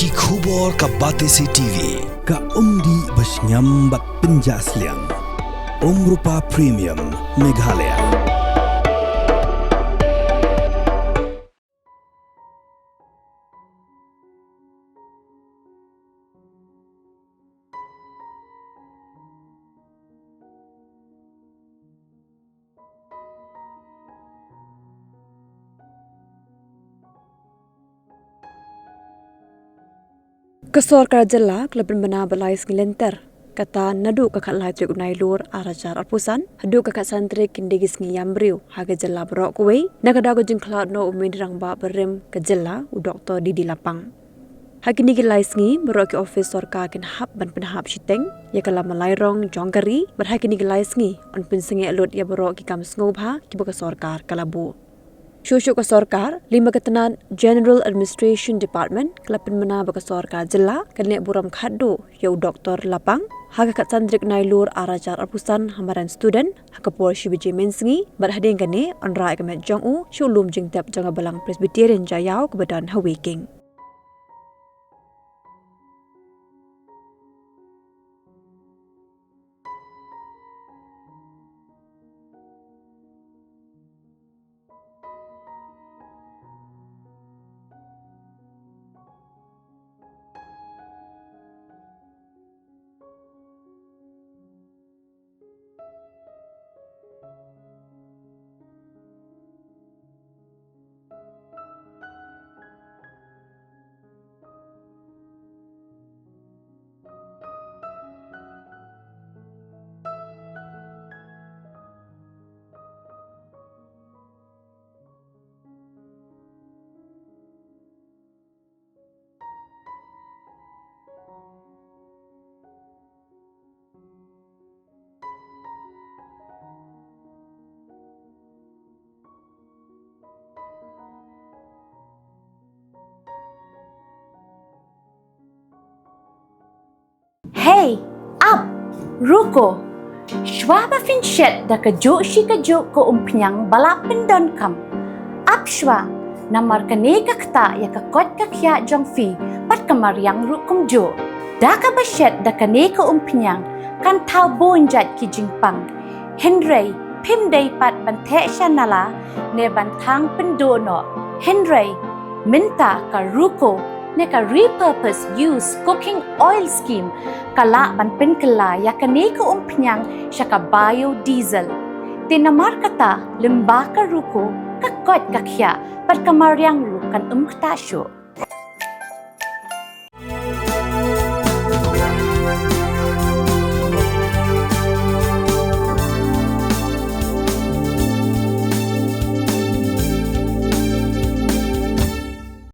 Ki khubor ka Batesi TV. Ka umdi basnyambak penjaslian. Rupa Premium Meghalaya. Kesorkar Jylla Lapang balai ngilenter kata nadu kakak lajak unai lur arajar arpusan hadu kakak santri kindegi ngiyam Briew haga Jylla berok kuwe nakadago Jingkhlad no umidrang ba berim ke Jylla u Dr. Didi Lapang hakini gilai sngi berok ke office sorkar kin hap ban penhap shiteng ya kala malairong jongkari berhakini gilai sngi on pinsengi alut ya berok ki kam sngoba ki baka sorkar kalabu Shushu ka sorkar, 5 ketenan General Administration Department, kelapin mana baka sorkar Jylla, kanek buram khaddu, yau Dr. Lapang, haga kat sandrik nailur arajar arpusan hamaran student, haka por shibiji mensengi, berhading kane, onrai kemet jongu, shulum jingtep janga balang Presbyterian jayau kebadan hawiking. Hey, up, ruko. Shwa fin shet da ka jo shi ka jo ko umpnyang balapin don kam. Up shwa, namar ka ne ka kta ya ka kot ka kya jong fi pat kamar yang rukum jo. Da ka ba shet da ka ne ka umpnyang kan tau bonjat ki jingpang. Henry, pim day pat ban the shanala ne ban thang pendo no. Henry, minta ka ruko ne ka repurpose use cooking oil scheme kala ban penkala ya kane ko umpnyang siya ka biodiesel. Tinamar kata limba ka ruko kakot kakya pat kamaryang rukan kta syo.